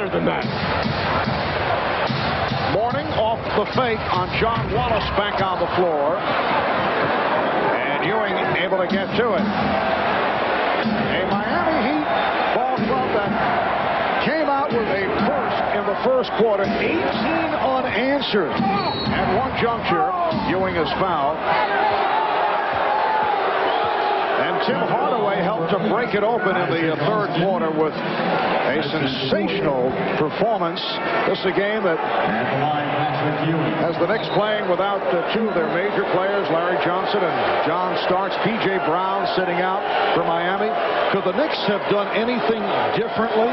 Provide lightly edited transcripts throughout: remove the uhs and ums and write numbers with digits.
better than that. Mourning off the fake on John Wallace back on the floor. And Ewing able to get to it. A Miami Heat ball club that came out with a burst in the first quarter. 18 unanswered. At one juncture, Ewing is fouled. And Tim Hardaway helped to break it open in the third quarter with a sensational performance. This is a game that has the Knicks playing without two of their major players, Larry Johnson and John Starks. P.J. Brown sitting out for Miami. Could the Knicks have done anything differently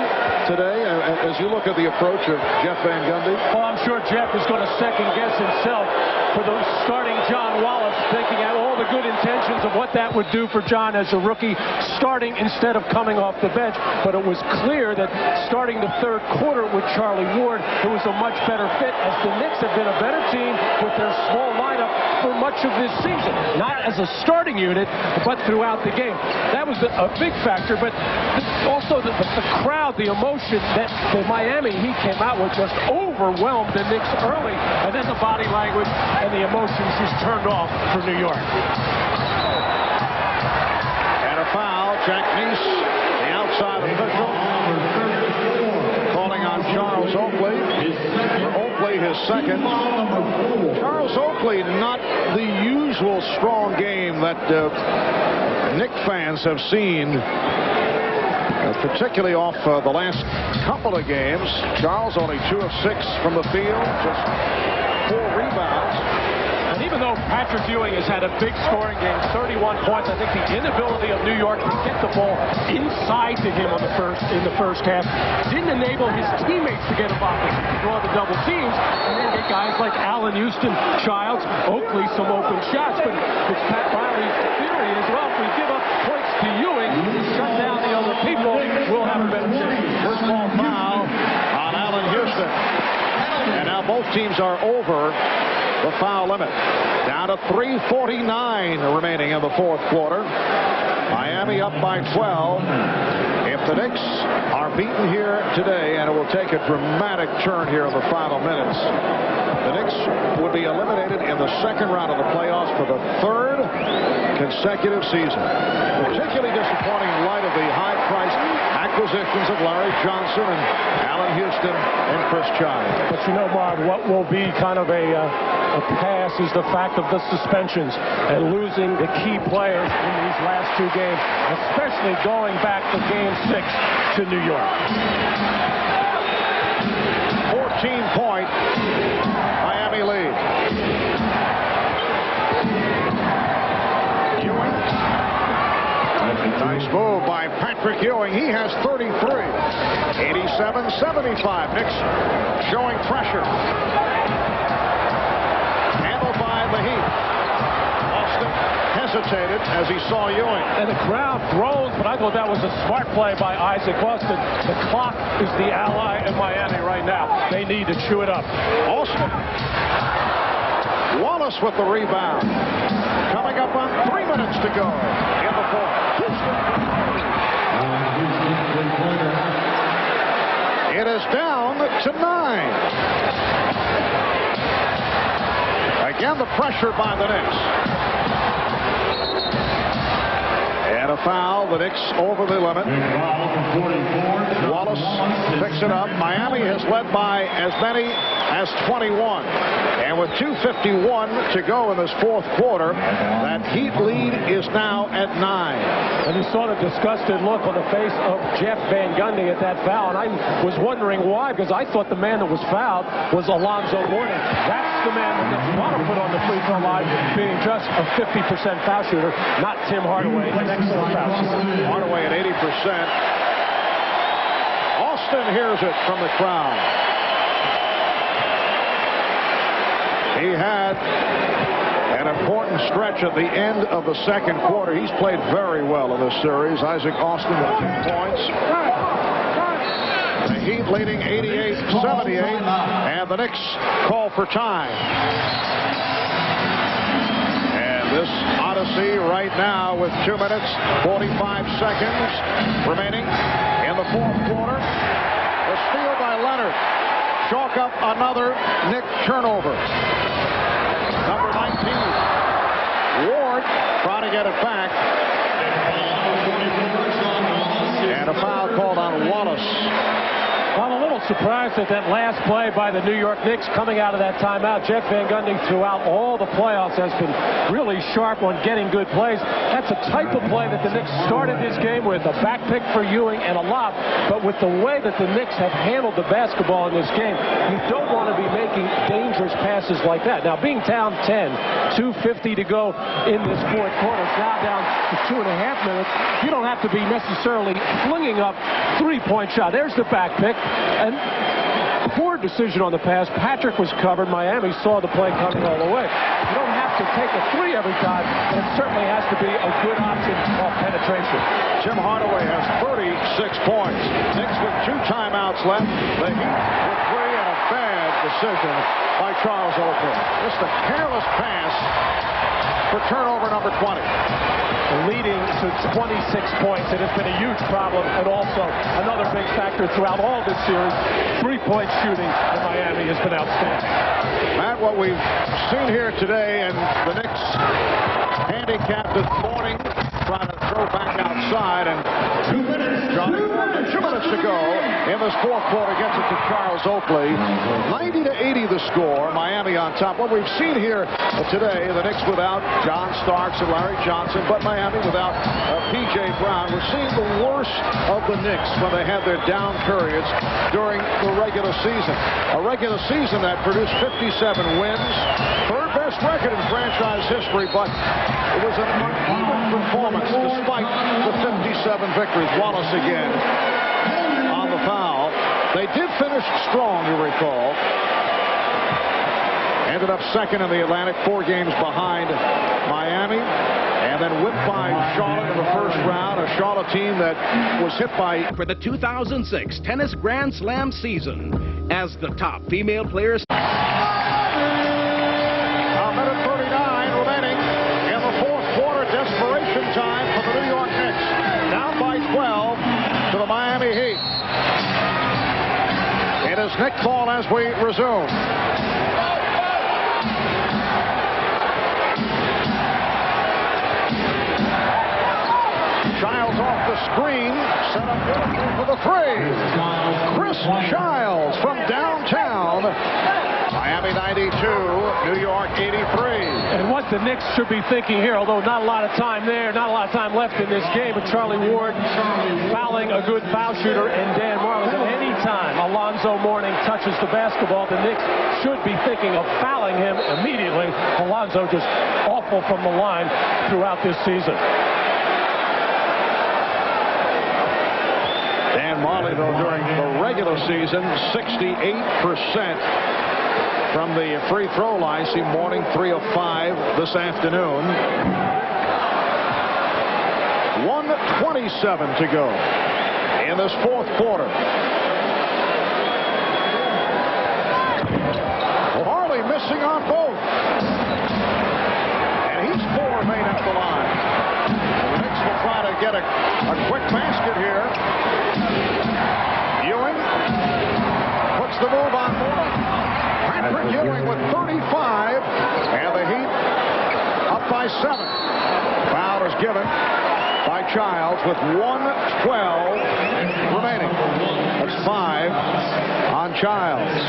today as you look at the approach of Jeff Van Gundy? Well, I'm sure Jeff is going to second guess himself for the starting John Wallace, thinking out all the good intentions of what that would do for John as a rookie, starting instead of coming off the bench. But it was clear that starting the third quarter with Charlie Ward, it was a much better fit, as the Knicks have been a better team with their small lineup for much of this season. Not as a starting unit, but throughout the game. That was a big factor, but also the crowd, the emotion that the Miami Heat came out with just overwhelmed the Knicks early, and then the body language and the emotions just turned off for New York. And a foul. Jack Neese, the outside official, calling on Charles Oakley. For Oakley, his second. Charles Oakley, not the usual strong game that Knick fans have seen, particularly off the last couple of games. Charles only 2 of 6 from the field, just 4 rebounds. And even though Patrick Ewing has had a big scoring game, 31 points, I think the inability of New York to get the ball inside to him in the first half didn't enable his teammates to get involved, to draw the double teams, and then get guys like Allen Houston, Childs, Oakley some open shots. But it's Pat Riley's theory as well. If we give up points to Ewing, shut down the other people, we'll have a better chance. First ball foul on Allen Houston. And now both teams are over the foul limit. Down to 3:49 remaining in the fourth quarter. Miami up by 12. If the Knicks are beaten here today, and it will take a dramatic turn here in the final minutes, the Knicks would be eliminated in the second round of the playoffs for the 3rd consecutive season. Particularly disappointing in light of the high-priced acquisitions of Larry Johnson and Allen Houston and Chris Childs. But you know, Bob, what will be kind of a pass is the fact of the suspensions and losing the key players in these last 2 games, especially going back to Game 6 to New York. 14-point Miami lead. Ewing. Nice move by Patrick Ewing. He has 33. 87-75. Knicks showing pressure. Handled by the Heat. Austin hesitated as he saw Ewing. And the crowd groans, but I thought that was a smart play by Isaac Austin. The clock is the ally in Miami right now. They need to chew it up. Austin. Wallace with the rebound. Coming up on 3 minutes to go in the fourth. It is down to 9. Again, the pressure by the Knicks. And a foul. The Knicks over the limit. Wallace picks it up. Miami has led by as many as 21. And with 2:51 to go in this fourth quarter, that Heat lead is now at 9. And you saw the disgusted look on the face of Jeff Van Gundy at that foul. And I was wondering why, because I thought the man that was fouled was Alonzo Mourning. That's the man that they want to put on the free throw line, being just a 50% foul shooter, not Tim Hardaway, an excellent foul shooter. Hardaway at 80%. Austin hears it from the crowd. He had an important stretch at the end of the second quarter. He's played very well in this series. Isaac Austin with 2 points. The Heat leading 88-78, and the Knicks call for time. And this odyssey right now with 2 minutes, 45 seconds remaining in the fourth quarter. The steal by chalk up another Knick turnover. Number 19. Ward trying to get it back. And a foul called on Wallace. I'm a little surprised at that last play by the New York Knicks coming out of that timeout. Jeff Van Gundy throughout all the playoffs has been really sharp on getting good plays. That's a type of play that the Knicks started this game with, a back pick for Ewing and a lob. But with the way that the Knicks have handled the basketball in this game, you don't want to be making dangerous passes like that. Now, being down 10, 2:50 to go in this fourth quarter, it's now down to 2.5 minutes. You don't have to be necessarily flinging up three-point shot. There's the back pick. And poor decision on the pass. Patrick was covered. Miami saw the play coming all the way. You don't have to take a three every time, but it certainly has to be a good option off penetration. Tim Hardaway has 36 points. Knicks with 2 timeouts left. The Heat with 3 and a bad decision by Charles Oakley. Just a careless pass for turnover number 20. Leading to 26 points. It has been a huge problem, and also another big factor throughout all this series. Three-point shooting in Miami has been outstanding. Matt, what we've seen here today, and the Knicks handicapped this morning, trying to throw back outside, and 2 minutes to go in this fourth quarter. Gets it to Charles Oakley. 90-80 the score. Miami on top. What we've seen here today, the Knicks without John Starks and Larry Johnson, but Miami without P.J. Brown. We're seeing the worst of the Knicks when they have their down periods during the regular season. A regular season that produced 57 wins, third best record in franchise history, but it was an uneven performance despite the 57 victories. Wallace again on the foul. They did finish strong, you recall. Ended up second in the Atlantic, 4 games behind Miami, and then whipped by Charlotte in the first round, a Charlotte team that was hit by... For the 2006 Tennis Grand Slam season, as the top female players... A minute 39 remaining in the fourth quarter. Desperation time for the New York Knicks. Down by 12 to the Miami Heat. It is Knick ball as we resume. Childs off the screen, set up beautifully for the three. Chris Childs from downtown. Miami 92, New York 83. And what the Knicks should be thinking here, although not a lot of time there, not a lot of time left in this game, but Charlie Ward fouling a good foul shooter and Dan Marlin. At any time Alonzo Mourning touches the basketball, the Knicks should be thinking of fouling him immediately. Alonzo just awful from the line throughout this season. Dan Marley, though, during the regular season, 68% from the free throw line. See Mourning 3 of 5 this afternoon. 1:27 to go in this fourth quarter. Marley missing on both. And he's 4 made at the line. The Knicks will try to get a quick basket here. Ewing puts the move on Moore. Patrick Ewing with 35, and the Heat up by 7. Foul is given by Childs with 1:12 remaining. That's 5 on Childs.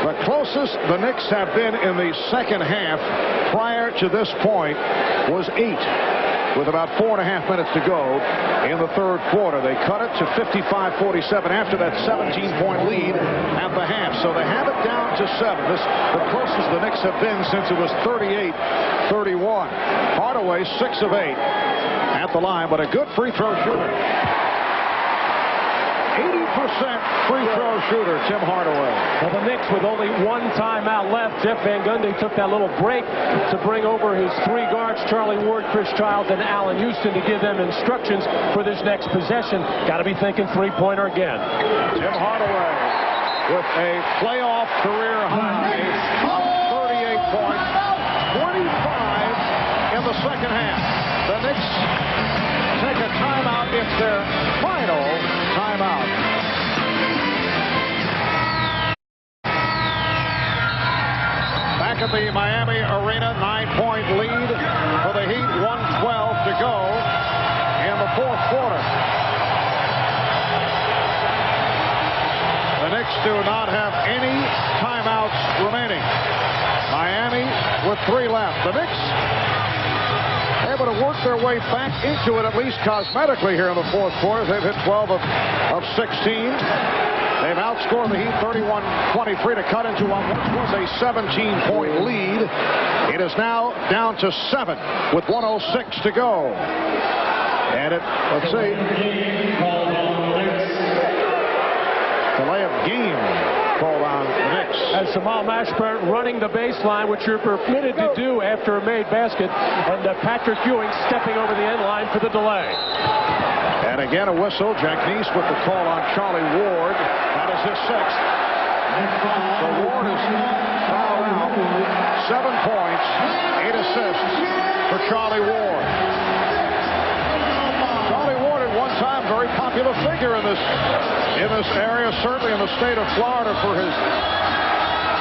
The closest the Knicks have been in the second half prior to this point was 8. With about 4.5 minutes to go in the third quarter. They cut it to 55-47 after that 17-point lead at the half. So they have it down to 7. This the closest the Knicks have been since it was 38-31. Hardaway 6 of 8 at the line, but a good free throw shooter. 80% free throw shooter, Tim Hardaway. Well, the Knicks with only 1 timeout left. Jeff Van Gundy took that little break to bring over his 3 guards, Charlie Ward, Chris Childs, and Allen Houston, to give them instructions for this next possession. Got to be thinking three-pointer again. Tim Hardaway with a playoff career high of 38 points, 25 in the second half. The Knicks take a timeout. It's their final timeout. at the Miami Arena. 9-point lead for the Heat. 1:12 to go in the fourth quarter. The Knicks do not have any timeouts remaining. Miami with 3 left. The Knicks able to work their way back into it, at least cosmetically, here in the fourth quarter. They've hit 12 of 16. They've outscored the Heat 31-23 to cut into what was a 17-point lead. It is now down to 7 with 1:06 to go. And let's see. Delay of game called on the Knicks. As Jamal Mashburn running the baseline, which you're permitted to do after a made basket, and Patrick Ewing stepping over the end line for the delay. And again a whistle. Jack Nice with the call on Charlie Ward. That is his 6th. So Ward is fouled out. 7 points, 8 assists for Charlie Ward. Charlie Ward at one time very popular figure in this area, certainly in the state of Florida, for his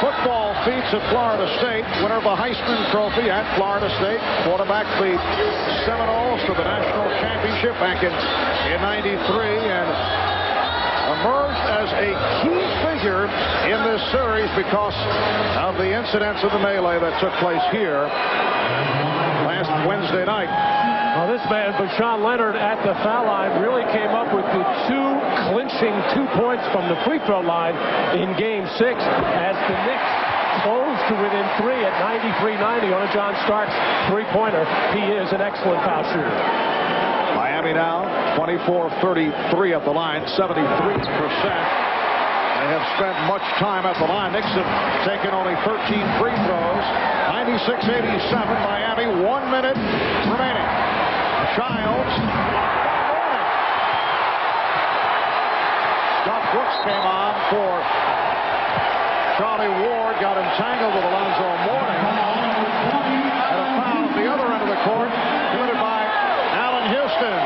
football feats at Florida State. Winner of the Heisman Trophy at Florida State. Quarterback the Seminoles to the national championship back in '93, and emerged as a key figure in this series because of the incidents of the melee that took place here last Wednesday night. Well, this man, Bashan Leonard, at the foul line, really came up with the clinching 2 points from the free throw line in Game 6 as the Knicks closed to within 3 at 93-90 on a John Starks three-pointer. He is an excellent foul shooter. Miami now 24-33 at the line, 73%. They have spent much time at the line. Knicks have taken only 13 free throws. 96-87 Miami. 1 minute remaining. Childs. Scott Brooks came on for Charlie Ward. Got entangled with Alonzo Mourning. And a foul at the other end of the court committed by Allen Houston.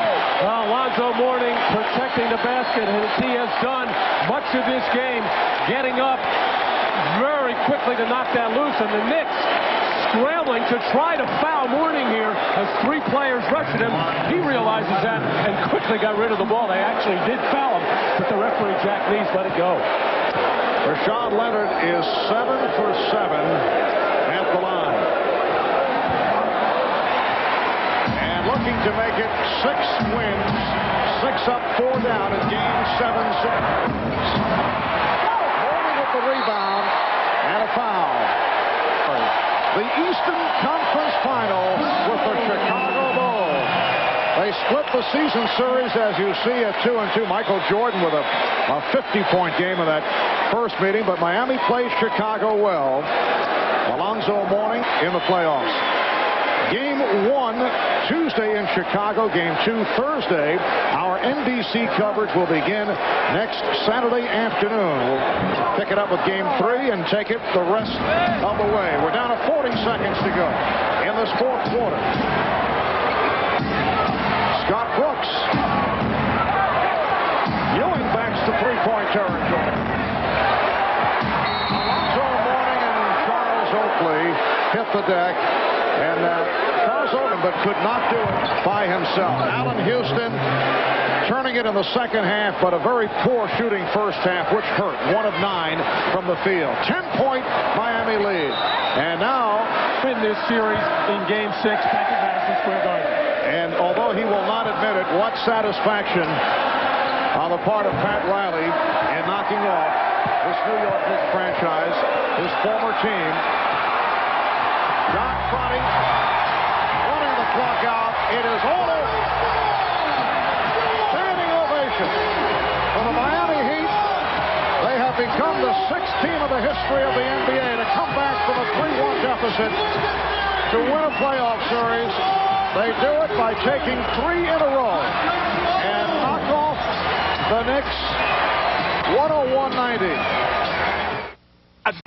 Well, Alonzo Mourning protecting the basket, as he has done much of this game, getting up very quickly to knock that loose, and the Knicks scrambling to try to foul Mourning here as 3 players rushed at him. He realizes that and quickly got rid of the ball. They actually did foul him, but the referee, Jack Nice, let it go. Bashan Leonard is 7 for 7 at the line. And looking to make it 6 wins, 6 up, 4 down in Game 7. Mourning with the rebound and a foul. The Eastern Conference Final with the Chicago Bulls. They split the season series, as you see, at 2-2. Michael Jordan with a 50-point game in that first meeting, but Miami played Chicago well. Alonzo Mourning in the playoffs. Game 1 Tuesday in Chicago. Game 2 Thursday. Our NBC coverage will begin next Saturday afternoon. We'll pick it up with Game 3 and take it the rest of the way. We're down to 40 seconds to go in this fourth quarter. Scott Brooks. Ewing backs to three-point territory. Alonzo Mourning and Charles Oakley hit the deck. And Charles Oakley, but could not do it by himself. Allen Houston turning it in the second half, but a very poor shooting first half, which hurt. 1 of 9 from the field. 10-point Miami lead. And now in this series in Game 6 back at Madison Square Garden. And although he will not admit it, what satisfaction on the part of Pat Riley in knocking off this New York Knicks franchise, his former team. John Crotty running the clock out. It is all over. Standing ovation for the Miami Heat. They have become the 6th team of the history of the NBA to come back from a 3-1 deficit to win a playoff series. They do it by taking 3 in a row and knock off the Knicks 101-90.